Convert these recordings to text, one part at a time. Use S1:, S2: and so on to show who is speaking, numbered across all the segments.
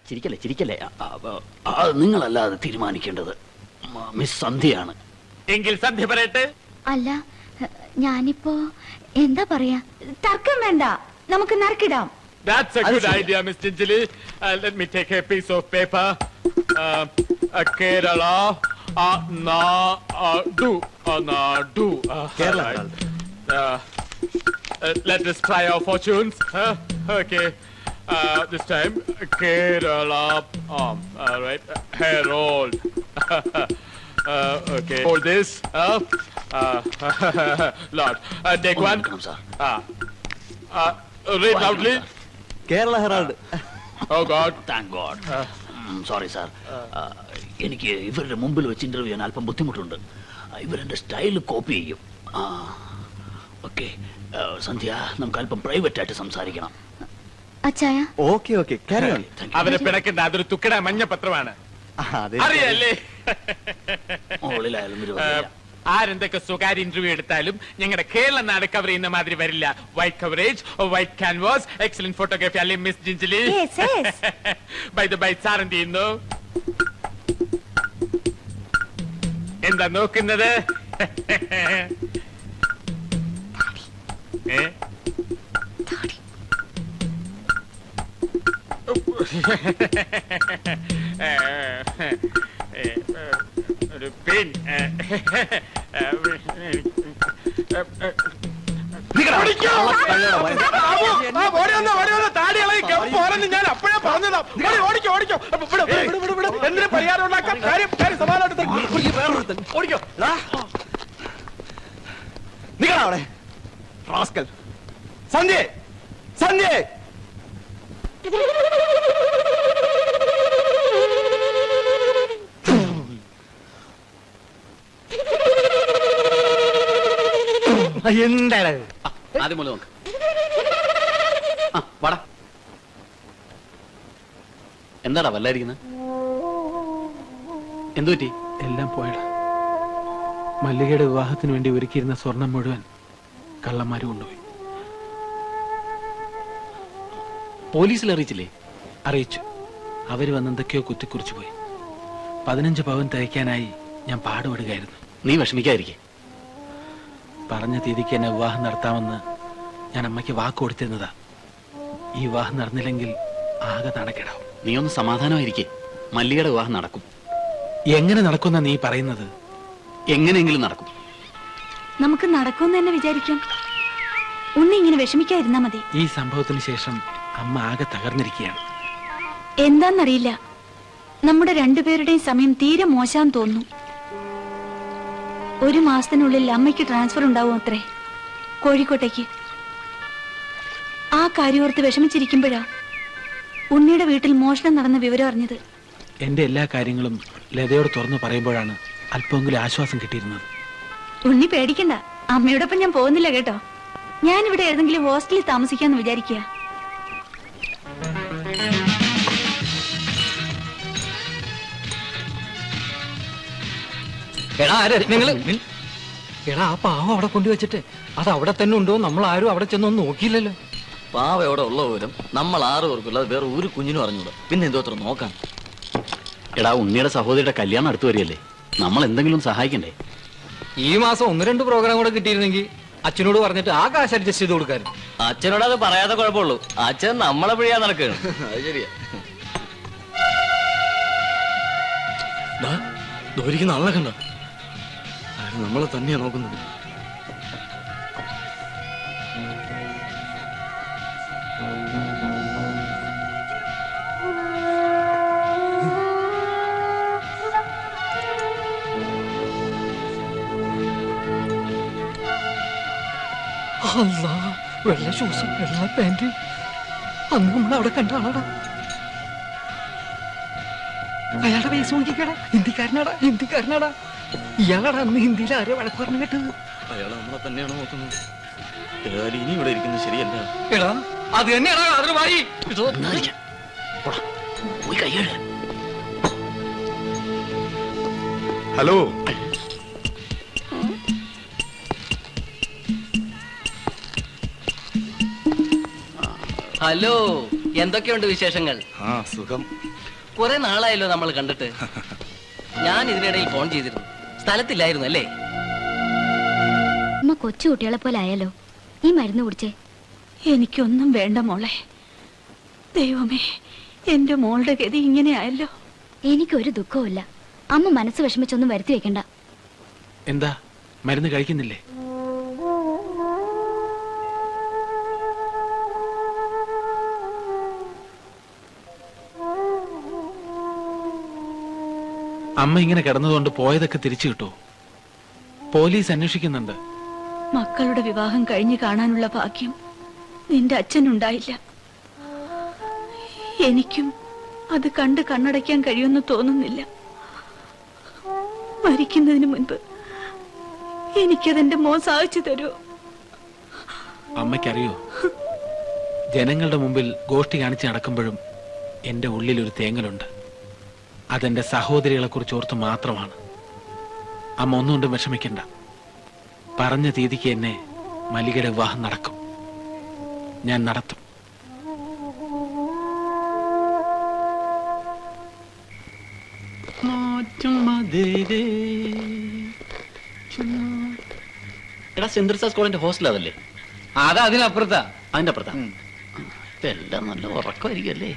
S1: ചിരിക്കല്ലേ ചിരിക്കല്ലേ. അത് നിങ്ങളല്ലാതെ തീരുമാനിക്കേണ്ടത് മിസ് സന്ധ്യയാണ്.
S2: എങ്കിൽ സന്ധ്യ പറയട്ടെ.
S3: അല്ല, ഞാനിപ്പോ എന്താ പറയാ? തർക്കം വേണ്ട, നമുക്ക് നറുക്കിടാം.
S2: That's a good idea, Miss Chinchili. Let me take a piece of paper. Kerala, Nadu, Nadu.
S4: Kerala.
S2: Let us try our fortunes. Okay. This time, Kerala. All right. Herald. Okay. Hold this. Lord, take one. Read loudly.
S4: Kerala Herald.
S2: Oh God.
S1: Thank God. Sorry, sir. എനിക്ക് ഇവരുടെ മുമ്പിൽ വെച്ച് interview ചെയ്യാൻ അല്പം ബുദ്ധിമുട്ടുണ്ട്. ഇവരെന്റെ style copy ചെയ്യും. Okay Sandhya, നമുക്ക് അല്പം പ്രൈവറ്റ് ആയിട്ട് സംസാരിക്കണം.
S3: അച്ചായ.
S4: Okay okay.
S2: അവരെ പിണക്കേണ്ട, അതൊരു തുക്കട മഞ്ഞപത്രമാണ്. അറിയല്ലേ? ആരെന്തൊക്കെ സ്വകാര്യ ഇന്റർവ്യൂ എടുത്താലും ഞങ്ങളുടെ കേരള നാട് കവർ ചെയ്യുന്ന മാതിരി വരില്ല. White coverage, white canvas, excellent photography അല്ലേ മിസ് ജിഞ്ചലി? ബൈ ദ ബൈ, സാർ എന്ത് ചെയ്യുന്നു? എന്താ നോക്കുന്നത്? ഒരു പിൻ. ഞാൻ അപ്പോഴേ പറഞ്ഞതാ. ഓടിക്കോ ഓടിക്കോ, എന്തിനു പരിഹാരം ഉണ്ടാക്കാൻ? കാര്യം സമാധാനത്തിൽ ഓടിക്കോ.
S4: നിങ്ങളവിടെ റാസ്കൽ. സന്ധ്യ, സന്ധ്യ. എന്താണ്
S1: ആദ്യം പോലെ നോക്ക്. വാടാ. എന്താടാ വല്ലായിരിക്കുന്നത്? എന്തു പറ്റി?
S5: എല്ലാം പോയടാ. മല്ലികയുടെ വിവാഹത്തിന് വേണ്ടി ഒരുക്കിയിരുന്ന സ്വർണം മുഴുവൻ കള്ളന്മാര് കൊണ്ടുപോയി.
S1: പോലീസിൽ അറിയിച്ചില്ലേ?
S5: അറിയിച്ചു. അവര് വന്നെന്തൊക്കെയോ കുത്തിക്കുറിച്ചു പോയി. 15 പവൻ തയ്ക്കാനായി ഞാൻ പാടുപെടുകയായിരുന്നു.
S1: നീ വിഷമിക്കാതിരിക്കെ.
S5: പറഞ്ഞ തീയതിക്ക് എന്നെ വിവാഹം നടത്താമെന്ന് ഞാൻ അമ്മയ്ക്ക് വാക്ക് കൊടുത്തിരുന്നതാ. ഈ വിവാഹം നടന്നില്ലെങ്കിൽ ആകെ തണക്കിടാവും.
S1: നീ ഒന്ന് സമാധാനമായിരിക്കെ. മല്ലികയുടെ വിവാഹം നടക്കും.
S5: എങ്ങനെ നടക്കുന്ന നീ പറയുന്നത്?
S1: എങ്ങനെയെങ്കിലും നടക്കും.
S3: നമുക്ക് നടക്കുമെന്ന് തന്നെ വിചാരിക്കാം. ഉണ്ണി ഇങ്ങനെ വിഷമിക്കാതിരുന്നാ മതി.
S5: ഈ സംഭവത്തിന് ശേഷം അമ്മ ആകെ തകർന്നിരിക്കുകയാണ്.
S3: എന്താന്നറിയില്ല, നമ്മുടെ രണ്ടുപേരുടെയും സമയം തീരെ മോശാന്ന് തോന്നുന്നു. 1 മാസത്തിനുള്ളിൽ അമ്മയ്ക്ക് ട്രാൻസ്ഫർ ഉണ്ടാവും അത്രേ, കോഴിക്കോട്ടേക്ക്. ആ കാര്യോർത്ത് വിഷമിച്ചിരിക്കുമ്പോഴാ ഉണ്ണിയുടെ വീട്ടിൽ മോഷണം നടന്ന വിവരം അറിഞ്ഞത്.
S5: എന്റെ എല്ലാ കാര്യങ്ങളും ലതയോട് തുറന്നു പറയുമ്പോഴാണ് അല്പമെങ്കിലും ആശ്വാസം കിട്ടിയിരുന്നത്.
S3: ഉണ്ണി പേടിക്കണ്ട, അമ്മയോടൊപ്പം ഞാൻ പോകുന്നില്ല കേട്ടോ. ഞാനിവിടെ ഏതെങ്കിലും ഹോസ്റ്റലിൽ താമസിക്കാന്ന് വിചാരിക്കുക.
S6: എടാ, ആ പാവം അവിടെ കൊണ്ടുവച്ചിട്ട് അത് അവിടെ തന്നെ ഉണ്ടോ? നമ്മൾ ആരും അവിടെ ചെന്നൊന്നും നോക്കിയില്ലല്ലോ.
S7: പാവ എവിടെ ഉള്ള പോലും നമ്മൾ 6 പേർക്കുള്ള വേറെ ഒരു കുഞ്ഞിനും അറിഞ്ഞൂടാ. പിന്നെ എന്തോ അത്ര നോക്കാൻ.
S1: എടാ, ഉണ്ണിയുടെ സഹോദരിയുടെ കല്യാണം അടുത്ത് വരികയല്ലേ, നമ്മൾ എന്തെങ്കിലും സഹായിക്കണ്ടേ?
S6: ഈ മാസം 1-2 പ്രോഗ്രാം കൂടെ കിട്ടിയിരുന്നെങ്കിൽ അച്ഛനോട് പറഞ്ഞിട്ട് ആ കാശ് അഡ്ജസ്റ്റ് ചെയ്ത് കൊടുക്കാനും.
S7: അച്ഛനോട് അത് പറയാതെ കുഴപ്പമുള്ളൂ. അച്ഛൻ നമ്മളെ പിഴിയാൻ നടക്കുകയാണ്. അത് ശരിയാ.
S4: ദോരിക്കുന്ന ആളെ കണ്ട, നമ്മളെ തന്നെയാ നോക്കുന്നത്.
S6: വെള്ള ഷൂസും വെള്ള പാന്റ്. അന്ന് നമ്മൾ അവിടെ കണ്ട ആളാടാ. അയാളുടെ വയസ്സ് നോക്കിക്കടാ. ഹിന്ദിക്കാരനാടാ. ഇയാളാടാ അന്ന് ഹിന്ദിയിൽ ആരോ വഴക്ക് പറഞ്ഞു കേട്ടത്.
S4: അയാൾ നമ്മളെ തന്നെയാണ് നോക്കുന്നത്. ഇനി ഇവിടെ ഇരിക്കുന്നത് ശരിയല്ല.
S6: എടാ, അത് തന്നെയാടാ അതിന് വായി.
S4: ഹലോ,
S7: ഹലോ, എന്തൊക്കെയുണ്ട് വിശേഷങ്ങൾ?
S4: സുഖം.
S7: കുറെ നാളായല്ലോ നമ്മൾ കണ്ടിട്ട്. ഞാൻ ഇതിനിടയിൽ ഫോൺ ചെയ്തിരുന്നു, സ്ഥലത്തില്ലായിരുന്നു അല്ലേ?
S3: അമ്മ കൊച്ചു കുട്ടികളെ പോലെ ആയാലോ. ഈ മരുന്ന് കുടിച്ചേ. എനിക്കൊന്നും വേണ്ട മോളെ. ദൈവമേ, എന്റെ മോളുടെ ഗതി ഇങ്ങനെ ആയല്ലോ. എനിക്കൊരു ദുഃഖവുമില്ല. അമ്മ മനസ്സ് വിഷമിച്ചൊന്നും വരുത്തി വെക്കണ്ട.
S5: എന്താ മരുന്ന് കഴിക്കുന്നില്ലേ? അമ്മ ഇങ്ങനെ കിടന്നതുകൊണ്ട് പോയതൊക്കെ തിരിച്ചു കിട്ടുമോ? പോലീസ് അന്വേഷിക്കുന്നുണ്ട്.
S3: മക്കളുടെ വിവാഹം കഴിഞ്ഞു കാണാനുള്ള ഭാഗ്യം നിന്റെ അച്ഛനുണ്ടായില്ല. എനിക്കും അത് കണ്ട് കണ്ണടയ്ക്കാൻ കഴിയുമെന്ന് തോന്നുന്നില്ല. മരിക്കുന്നതിന് മുൻപ് എനിക്കതെന്റെ മോൻ സാധിച്ചു തരുമോ?
S5: അമ്മയ്ക്കറിയോ, ജനങ്ങളുടെ മുമ്പിൽ ഗോഷ്ടി കാണിച്ച് നടക്കുമ്പോഴും എന്റെ ഉള്ളിൽ ഒരു തേങ്ങലുണ്ട്. അതെന്റെ സഹോദരികളെ കുറിച്ച് ഓർത്ത് മാത്രമാണ്. അമ്മ ഒന്നുകൊണ്ടും വിഷമിക്കണ്ട. പറഞ്ഞ തീയതിക്ക് എന്നെ മല്ലികയുടെ വിവാഹം നടക്കും. ഞാൻ നടത്തും.
S7: എടാ, സെന്റ് തെരേസാസ് കോളേജിന്റെ ഹോസ്റ്റൽ അതല്ലേ?
S6: അതാ അതിനപ്പുറത്താ.
S7: അതിന്റെ അപ്പുറത്താ.
S1: ഇതെല്ലാം നല്ല ഉറക്കമായിരിക്കല്ലേ?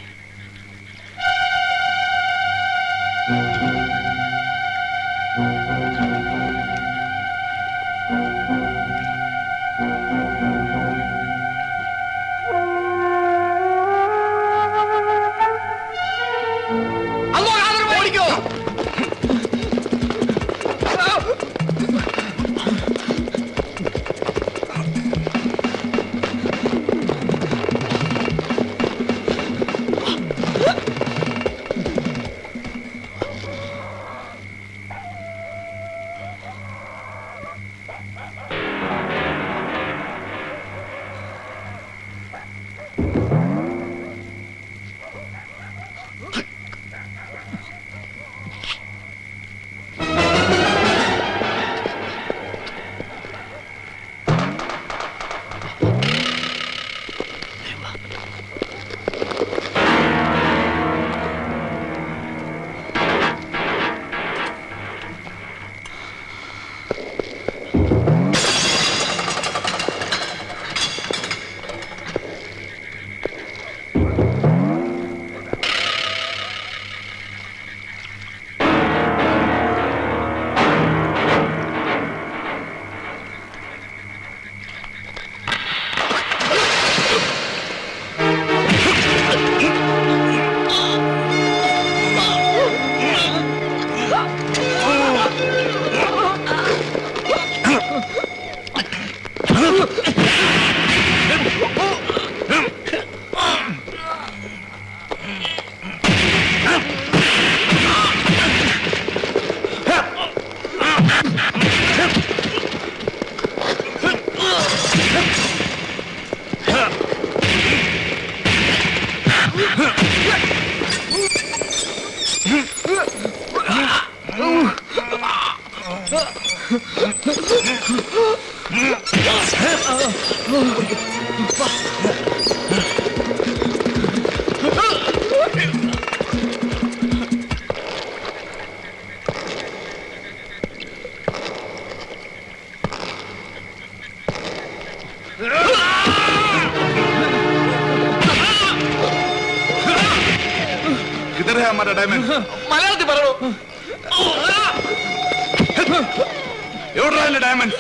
S4: മലയാളത്തിൽ പറയൂ. എവിടെ ഡയമണ്ട്?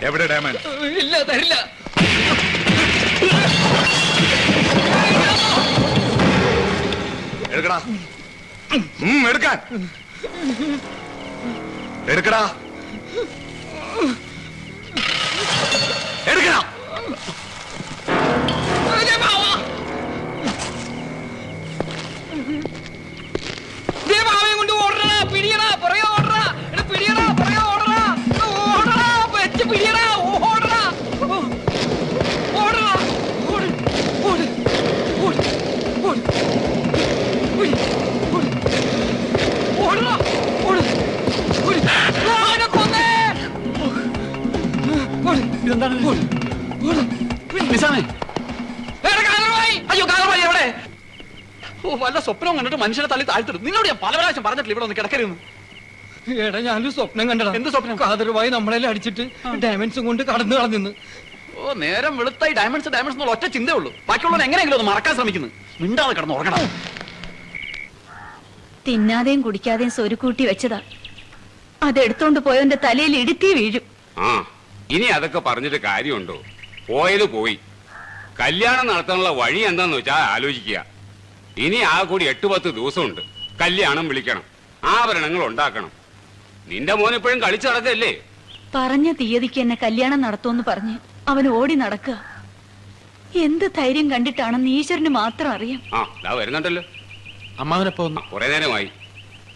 S4: എവിടെ ഡയമണ്ട്?
S6: ഇല്ല, തരില്ല.
S4: എടുക്കടാ. എടുക്കാൻ എടുക്കടാ. എടുക്കടാ.
S6: കൊണ്ട് ഓടണ, പിടിയടാ, പുറകെ ഓടണ, പിടിയടാ, പുറകെ ഓടണ, ഓടണ, വെച്ച് പിടിയടാ, ഓടണ.
S8: അയ്യോ കാലമായി എവിടെ? ഓ വല്ല സ്വപ്നവും കണ്ടിട്ട് മനുഷ്യനെ തള്ളി താഴ്ത്തിടും. നിന്നോട് ഞാൻ പല പ്രാവശ്യം പറഞ്ഞിട്ടില്ല ഇവിടെ ഒന്ന് കിടക്കരുന്ന്.
S6: എടാ ഞാനൊരു സ്വപ്നം കണ്ടടാ.
S8: എന്ത് സ്വപ്നം?
S6: കാതറുമായി നമ്മളെല്ലാം അടിച്ചിട്ട് ഡയമണ്ട്സും കൊണ്ട് കടന്നു കളഞ്ഞു.
S8: ഓ നേരം വെളുത്തായി ഡയമണ്ട്സ് എന്നുള്ള ഒറ്റ ചിന്തേ ഉള്ളൂ. ബാക്കിയുള്ളവർ എങ്ങനെയെങ്കിലും ഒന്ന് മറക്കാൻ ശ്രമിക്കുന്നു. മിണ്ടാതെ കിടന്ന് ഉറങ്ങണം.
S3: തിന്നാതെയും കുടിക്കാതെയും സ്വരുക്കൂട്ടി വെച്ചതാ. അതെടുത്തോണ്ട് പോയവന്റെ തലയിൽ ഇടുത്തി വീഴും.
S9: ആ ഇനി അതൊക്കെ പറഞ്ഞിട്ട് കാര്യമുണ്ടോ? പോയത് പോയി. കല്യാണം നടത്താനുള്ള വഴി എന്താന്ന് വെച്ചാൽ ആലോചിക്കുക. ഇനി ആ കൂടി 8-10 ദിവസമുണ്ട്. കല്യാണം വിളിക്കണം, ആഭരണങ്ങൾ ഉണ്ടാക്കണം. നിന്റെ മോൻ ഇപ്പോഴും കളിച്ചു നടക്കല്ലേ?
S3: പറഞ്ഞ തീയതിക്ക് എന്നെ കല്യാണം നടത്തുമെന്ന് പറഞ്ഞ് അവൻ ഓടി നടക്കുക. എന്ത് ധൈര്യം കണ്ടിട്ടാണെന്ന് ഈശ്വരന് മാത്രം അറിയാം.
S9: ആ ഇതാ വരുന്നുണ്ടല്ലോ
S5: അമ്മാവനെപ്പോ ഒന്ന്
S9: കുറെ നേരമായി.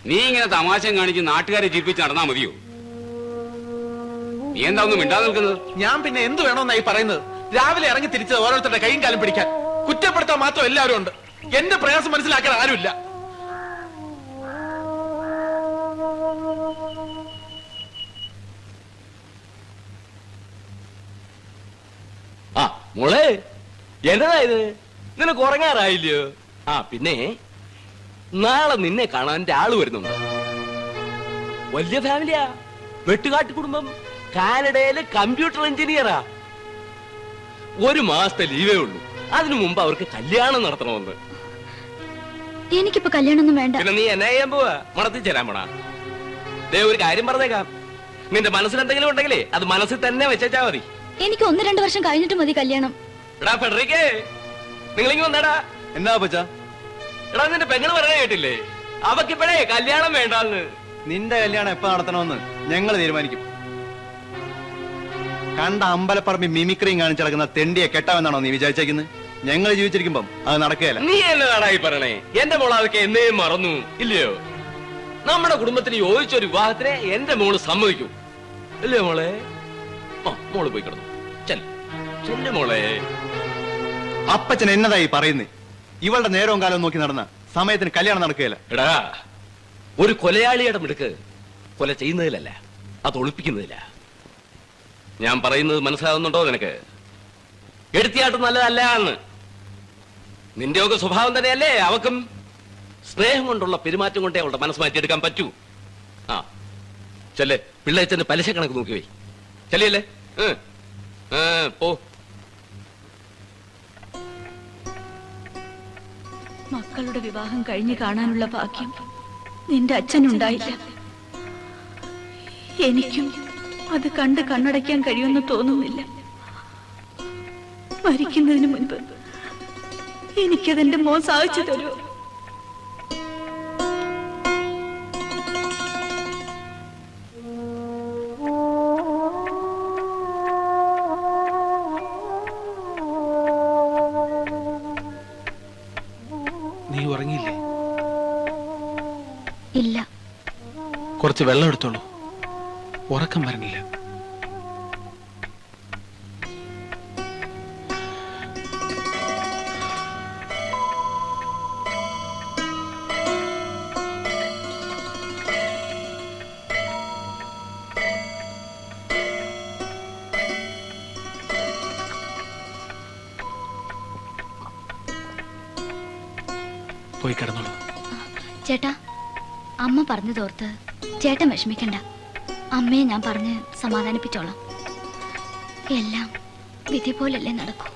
S9: നീ ഇങ്ങനെ തമാശം കാണിച്ച് നാട്ടുകാരെ ജീവിപ്പിച്ച് നടന്നാ മതിയോ? നീ എന്താ ഒന്നും മിണ്ടാ നിൽക്കുന്നത്?
S5: ഞാൻ പിന്നെ എന്ത് വേണമെന്നായി പറയുന്നത്? രാവിലെ ഇറങ്ങി തിരിച്ചത് ഓരോരുത്തരുടെ കൈയും കാലം പിടിക്കാൻ. കുറ്റപ്പെടുത്താൻ മാത്രം എല്ലാവരും ഉണ്ട്. എന്റെ പ്രയാസം മനസ്സിലാക്കാൻ ആരുമില്ല.
S7: ആ മോളെ എന്നതാ ഇത്? നിനക്ക് ഉറങ്ങാറായില്ലയോ? ആ പിന്നെ നാളെ നിന്നെ കാണാൻ ആള് വരുന്നുണ്ട്. വലിയ ഫാമിലിയാ. വെട്ടുകാട്ട് കുടുംബം. കാനഡയിലെ കമ്പ്യൂട്ടർ എഞ്ചിനീയറാ. 1 മാസത്തെ ലീവേ ഉള്ളൂ. അതിനു മുമ്പ് അവർക്ക് കല്യാണം നടത്തണമെന്ന്.
S3: എനിക്കിപ്പോ കല്യാണമൊന്നും വേണ്ട.
S7: പിന്നെ നീ എന്നാ ചെയ്യാൻ പോവാ? മണത്തിൽ ചേരാൻ പോണാ? ദേ ഒരു കാര്യം പറഞ്ഞേക്കാം. നിന്റെ മനസ്സിൽ എന്തെങ്കിലും ഉണ്ടെങ്കിലേ അത് മനസ്സിൽ തന്നെ വെച്ചാ മതി.
S3: എനിക്ക് 1-2 വർഷം കഴിഞ്ഞിട്ട് മതി കല്യാണം.
S7: എടാ ഫെഡറിക്കേ, നിങ്ങളിങ്ങ് വന്നേടാ.
S4: എന്നാ പച്ചാ?
S7: എടാ നിന്റെ പെങ്ങള് പറയാൻ കേട്ടില്ലേ? അവക്കിപ്പോഴേ കല്യാണം വേണ്ടാന്ന്.
S4: നിന്റെ കല്യാണം എപ്പോ നടത്തണമെന്ന് ഞങ്ങൾ തീരുമാനിക്കും. കണ്ട അമ്പലപ്പറമ്പിൽ മിമിക്രിയും കാണിച്ചു നടക്കുന്ന തെണ്ടിയെ കെട്ടാമെന്നാണോ നീ വിചാരിച്ചേക്കുന്നത്? ഞങ്ങൾ ജീവിച്ചിരിക്കുമ്പം അത് നടക്കുകയല്ല.
S7: നീ എന്നതാടായി പറയണേ? എന്റെ മോൾ അതൊക്കെ എന്നേ മറന്നു ഇല്ലയോ? നമ്മുടെ കുടുംബത്തിന് യോജിച്ചൊരു വിവാഹത്തിനെ എന്റെ മോള് സമ്മതിക്കൂ ഇല്ലയോ മോളെ? ആ മോള് പോയി കിടന്നു. ചെല്ലു മോളെ.
S4: അപ്പച്ചൻ എന്നതായി പറയുന്നേ? ഇവളുടെ നേരവും കാലവും നോക്കി നടന്ന സമയത്തിന് കല്യാണം നടക്കുകയല്ല.
S7: എടാ ഒരു കൊലയാളിയുടെ മിടുക്ക് കൊല ചെയ്യുന്നതിലല്ല, അത് ഒളിപ്പിക്കുന്നതില്ല. ഞാൻ പറയുന്നത് മനസ്സിലാവുന്നുണ്ടോ നിനക്ക്? എടുത്തിയാട്ടം നല്ലതല്ല എന്ന്. നിന്റെയൊക്കെ സ്വഭാവം തന്നെയല്ലേ അവക്കും. സ്നേഹം കൊണ്ടുള്ള പെരുമാറ്റം കൊണ്ടേ അവളുടെ മനസ്സ് മാറ്റിയെടുക്കാൻ പറ്റൂ. ആ ചെല്ലേ, പിള്ളേച്ചന്റെ പലിശ കണക്ക് നോക്കി പോയി. ചെല്ലിയല്ലേ? പോ.
S3: മക്കളുടെ വിവാഹം കഴിഞ്ഞ് കാണാനുള്ള ഭാഗ്യം നിന്റെ അച്ഛനുണ്ടായില്ല. എനിക്കും അത് കണ്ട് കണ്ണടയ്ക്കാൻ കഴിയുമെന്ന് തോന്നുന്നില്ല. മരിക്കുന്നതിന് മുൻപ് എനിക്കതെന്റെ മോൻ സാധിച്ചു തരുമോ?
S5: നീ ഉറങ്ങിയില്ലേ?
S3: ഇല്ല.
S5: കുറച്ച് വെള്ളം എടുത്തോളൂ. ഉറക്കം വരണില്ല. പോയി കിടന്നോളൂ.
S3: ചേട്ടാ, അമ്മ പറഞ്ഞതോർത്ത് ചേട്ടൻ വിഷമിക്കണ്ട. അമ്മയെ ഞാൻ പറഞ്ഞ് സമാധാനിപ്പിച്ചോളാം. എല്ലാം വിധി പോലല്ലേ നടക്കൂ.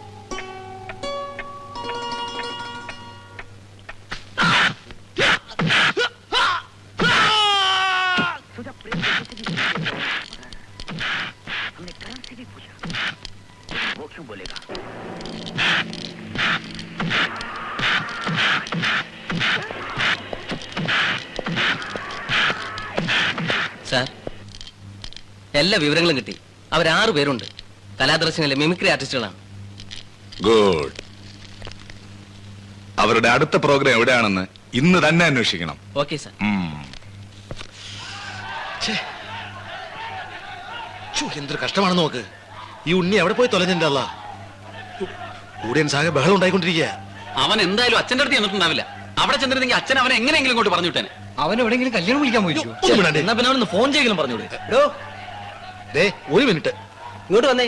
S7: സാർ, എല്ലാ വിവരങ്ങളും കിട്ടി. അവർ 6 പേരുണ്ട്. കലാദർശനിലെ മിമിക്രി ആർട്ടിസ്റ്റുകളാണ്.
S10: ഗുഡ്. അവരുടെ അടുത്ത പ്രോഗ്രാം എവിടെയാണെന്ന് ഇന്ന് തന്നെ അന്വേഷിക്കണം.
S7: Okay sir.
S11: എന്തൊരു കഷ്ടമാണെന്ന് നോക്ക്. ഈ ഉണ്ണി എവിടെ പോയി തൊലഞ്ഞിട്ടല്ല. ഓഡിയൻസ് ആകെ ബഹളം ഉണ്ടായിക്കൊണ്ടിരിക്കുക.
S8: അവൻ എന്തായാലും അച്ഛൻ്റെ അടുത്ത് ചെന്നിട്ടുണ്ടാവില്ല. അവിടെ ചെന്നിരുന്നെങ്കിൽ അച്ഛൻ അവനെ എങ്ങനെയെങ്കിലും ഇങ്ങോട്ട് പറഞ്ഞു വിട്ടേനെ.
S6: അവൻ എവിടെയെങ്കിലും കല്യാണം വിളിക്കാൻ പോയി.
S7: എന്നാ പിന്നെ അവനൊന്ന് ഫോൺ ചെയ്യലും പറഞ്ഞൂടെ?
S11: ഒരു മിനിറ്റ്
S7: ഇങ്ങോട്ട് വന്നേ.